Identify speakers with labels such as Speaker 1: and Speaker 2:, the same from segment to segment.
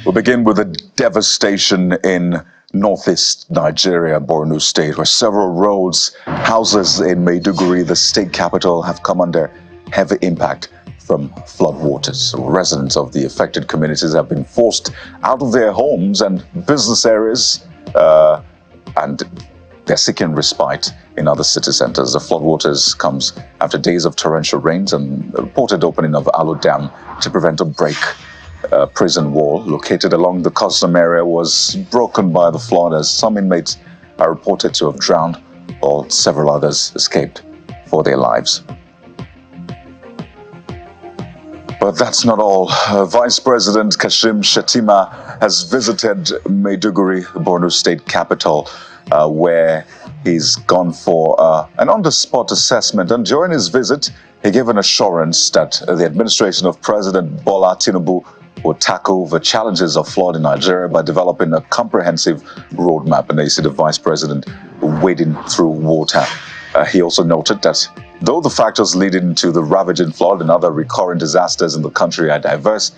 Speaker 1: We'll begin with a devastation in northeast Nigeria, Borno State, where several roads, houses in Maiduguri, the state capital, have come under heavy impact from floodwaters. Residents of the affected communities have been forced out of their homes and business areas, and they're seeking respite in other city centers. The floodwaters comes after days of torrential rains, and the reported opening of Alo Dam to prevent a break. Prison wall located along the custom area was broken by the flood, as some inmates are reported to have drowned, while several others escaped for their lives. But that's not all. Vice President Kashim Shettima has visited Maiduguri, the Borno State capital, where he's gone for an on-the-spot assessment. And during his visit, he gave an assurance that the administration of President Bola Tinubu will tackle the challenges of flood in Nigeria by developing a comprehensive roadmap. And they see the vice president wading through water. He also noted that though the factors leading to the ravaging flood and other recurring disasters in the country are diverse,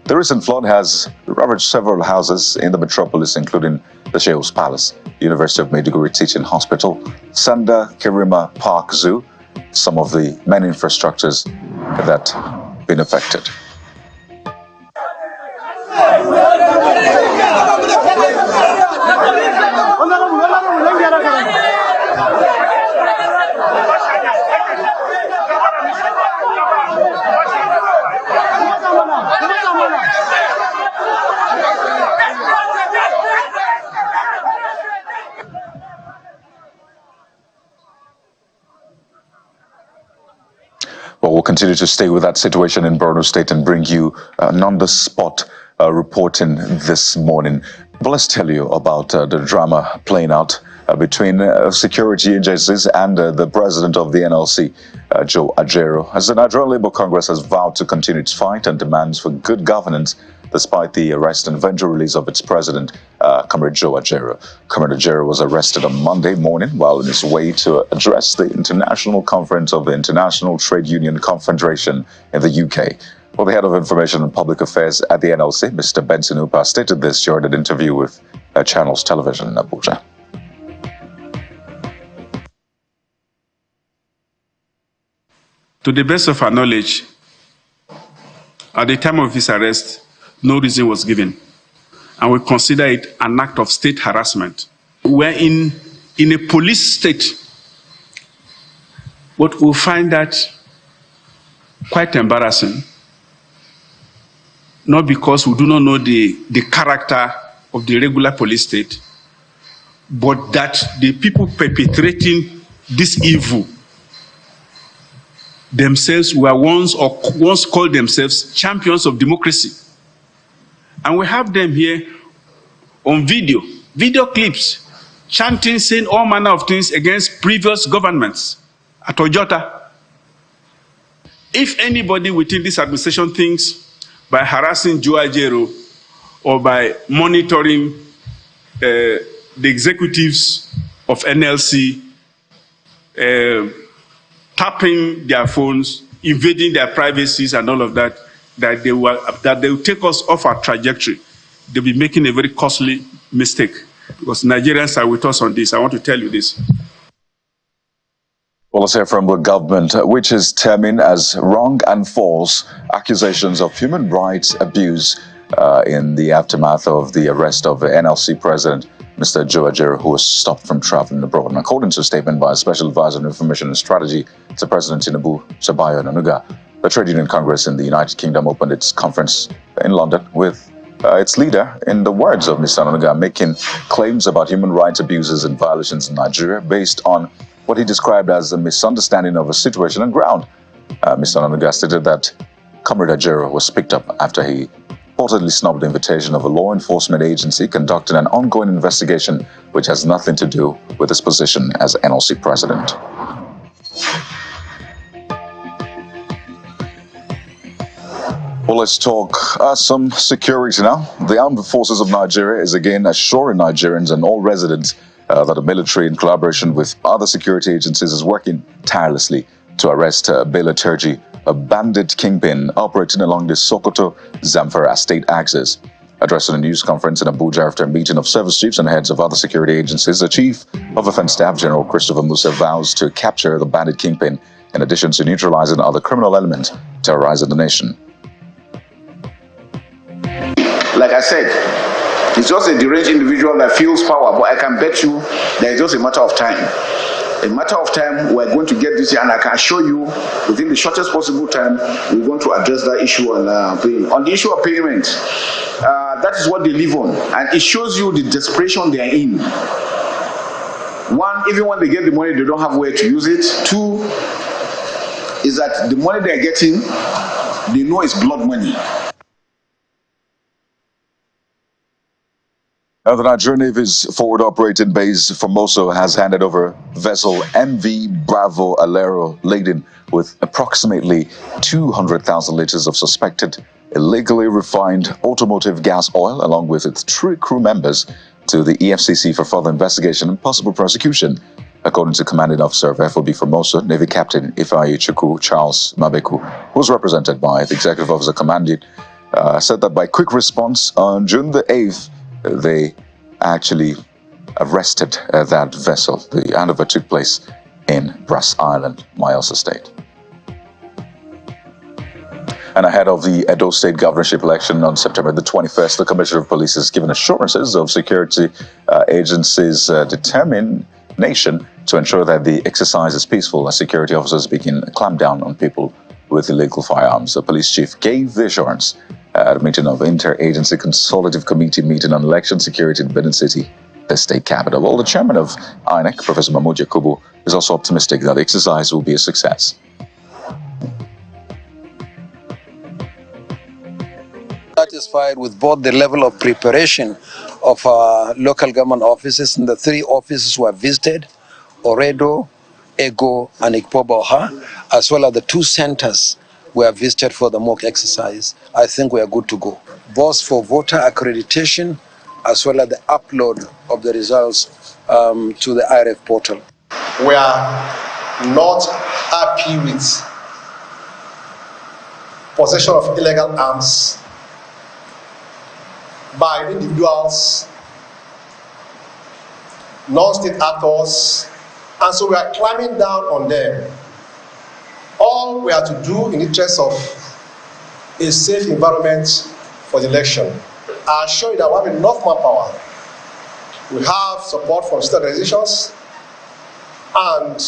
Speaker 1: the recent flood has ravaged several houses in the metropolis, including the Sheh's Palace, University of Maiduguri Teaching Hospital, Sanda Kirima Park Zoo, some of the many infrastructures that have been affected. Well, we'll continue to stay with that situation in Borno State and bring you an on-the-spot reporting this morning. But let's tell you about the drama playing out between security agencies and the president of the NLC, Joe Ajaero, as the Nigerian Labour Congress has vowed to continue its fight and demands for good governance despite the arrest and eventual release of its president, Comrade Joe Ajaero. Comrade Ajaero was arrested on Monday morning while on his way to address the International Conference of the International Trade Union Confederation in the UK. Well, the head of information and public affairs at the NLC, Mr. Benson Upa, stated this during an interview with Channels Television in Abuja.
Speaker 2: To the best of our knowledge, at the time of his arrest, no reason was given, and we consider it an act of state harassment. We're in a police state, but we'll find that quite embarrassing, not because we do not know the character of the regular police state, but that the people perpetrating this evil themselves were once called themselves champions of democracy. And we have them here on video clips, chanting, saying all manner of things against previous governments at Ojota. If anybody within this administration thinks by harassing Joe Ajaero or by monitoring the executives of NLC, tapping their phones, invading their privacies and all of that, that they will take us off our trajectory, they'll be making a very costly mistake, because Nigerians are with us on this. I want to tell you this.
Speaker 1: Well, let's hear from the government, which is terming as wrong and false accusations of human rights abuse in the aftermath of the arrest of the NLC president, Mr. Joe Ajaero, who was stopped from traveling abroad. And according to a statement by a special advisor on information and strategy to President Tinubu, Sabayo Nanuga, the Trade Union Congress in the United Kingdom opened its conference in London with its leader, in the words of Mr. Nanuga, making claims about human rights abuses and violations in Nigeria based on what he described as a misunderstanding of a situation on ground. Mr. Nanuga stated that Comrade Ajaero was picked up after he reportedly snubbed the invitation of a law enforcement agency conducting an ongoing investigation which has nothing to do with his position as NLC president. Well, let's talk some security now. The Armed Forces of Nigeria is again assuring Nigerians and all residents that the military, in collaboration with other security agencies, is working tirelessly to arrest Bela Turji, a bandit kingpin operating along the Sokoto-Zamfara state axis. Addressing a news conference in Abuja after a meeting of service chiefs and heads of other security agencies, the Chief of Defense Staff, General Christopher Musa, vows to capture the bandit kingpin in addition to neutralizing other criminal elements terrorizing the nation.
Speaker 3: Like I said, it's just a deranged individual that feels power, but I can bet you that it's just a matter of time. A matter of time, we're going to get this here, and I can assure you, within the shortest possible time, we're going to address that issue on payment. On the issue of payment, that is what they live on, and it shows you the desperation they are in. One, even when they get the money, they don't have where to use it. Two, is that the money they're getting, they know it's blood money.
Speaker 1: Now, the Nigerian Navy's forward operating base Formoso has handed over vessel MV Bravo Alero laden with approximately 200,000 liters of suspected illegally refined automotive gas oil, along with its 3 crew members, to the EFCC for further investigation and possible prosecution. According to Commanding Officer of FOB Formoso, Navy Captain Ifeanyi Chukwu Charles Mabeku, who was represented by the Executive Officer Commanding, said that by quick response on June the 8th, they actually arrested that vessel. The handover took place in Brass Island, Borno State. And ahead of the Edo State governorship election on September the 21st, the Commissioner of Police has given assurances of security agencies' determination to ensure that the exercise is peaceful as security officers begin to clamp down on people with illegal firearms. The police chief gave the assurance at a meeting of Interagency Consultative Committee meeting on election security in Benin City, the state capital. Well, the chairman of INEC, Professor Mahmoud Yakubu, is also optimistic that the exercise will be a success.
Speaker 4: Satisfied with both the level of preparation of our local government offices and the 3 offices were visited, Oredo, Ego, and Ikpoboha, as well as the 2 centers were visited for the mock exercise. I think we are good to go, both for voter accreditation as well as the upload of the results to the IRF portal.
Speaker 5: We are not happy with possession of illegal arms by individuals, non-state actors, and so we are climbing down on them. All we have to do in the interest of a safe environment for the election. I assure you that we have enough manpower. We have support from state organizations, and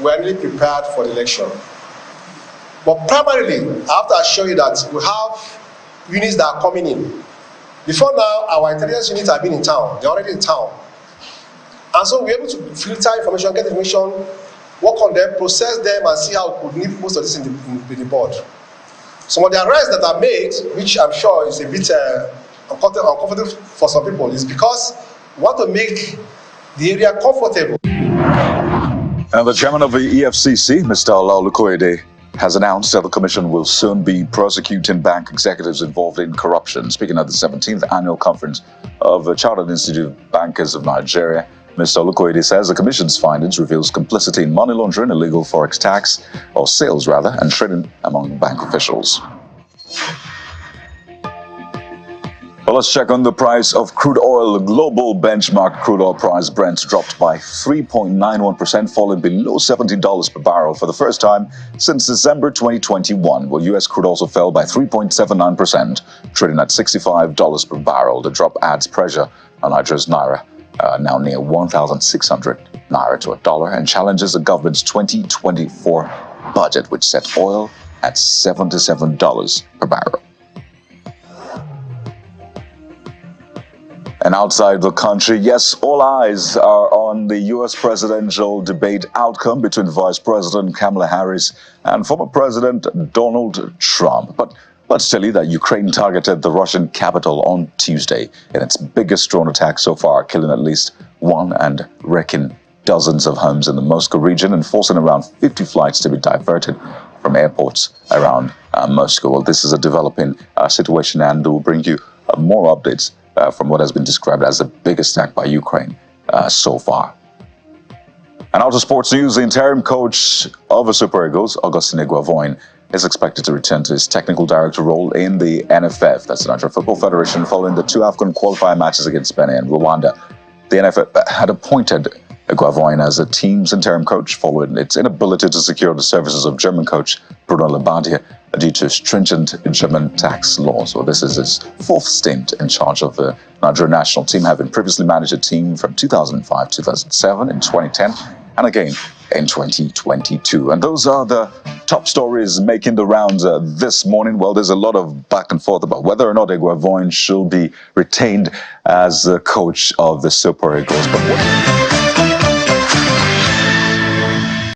Speaker 5: we are really prepared for the election. But primarily, I have to assure you that we have units that are coming in. Before now, our intelligence units have been in town. They're already in town. And so we're able to filter information, get information, work on them, process them, and see how we could need most of this in the board. Some of the arrests that are made, which I'm sure is a bit uncomfortable for some people, is because we want to make the area comfortable.
Speaker 1: And the chairman of the EFCC, Mr. Olukoyede, has announced that the commission will soon be prosecuting bank executives involved in corruption. Speaking at the 17th annual conference of the Chartered Institute of Bankers of Nigeria, Mr. Olukoyede says the commission's findings reveals complicity in money laundering, illegal forex tax, or sales rather, and trading among bank officials. Well, let's check on the price of crude oil. The global benchmark crude oil price, Brent, dropped by 3.91%, falling below $70 per barrel for the first time since December 2021. While U.S. crude also fell by 3.79%, trading at $65 per barrel. The drop adds pressure on Nigeria's naira, now near 1,600 naira to a dollar, and challenges the government's 2024 budget, which set oil at $77 per barrel. And outside the country, yes, all eyes are on the U.S. presidential debate outcome between Vice President Kamala Harris and former President Donald Trump. But let's tell you that Ukraine targeted the Russian capital on Tuesday in its biggest drone attack so far, killing at least 1 and wrecking dozens of homes in the Moscow region and forcing around 50 flights to be diverted from airports around Moscow. Well, this is a developing situation, and we'll bring you more updates from what has been described as the biggest attack by Ukraine so far. And out of sports news, the interim coach of the Super Eagles, Augustine Iguavoin, is expected to return to his technical director role in the NFF, that's the Nigeria Football Federation, following the two AFCON qualifying matches against Benin and Rwanda. The NFF had appointed Iguavoin as the team's interim coach following its inability to secure the services of German coach Bruno Labbadia due to stringent German tax laws. So this is his fourth stint in charge of the Nigerian national team, having previously managed a team from 2005, 2007, in 2010, and again in 2022. And those are the top stories making the rounds this morning. Well, there's a lot of back and forth about whether or not Iguavoin should be retained as the coach of the Super Eagles. But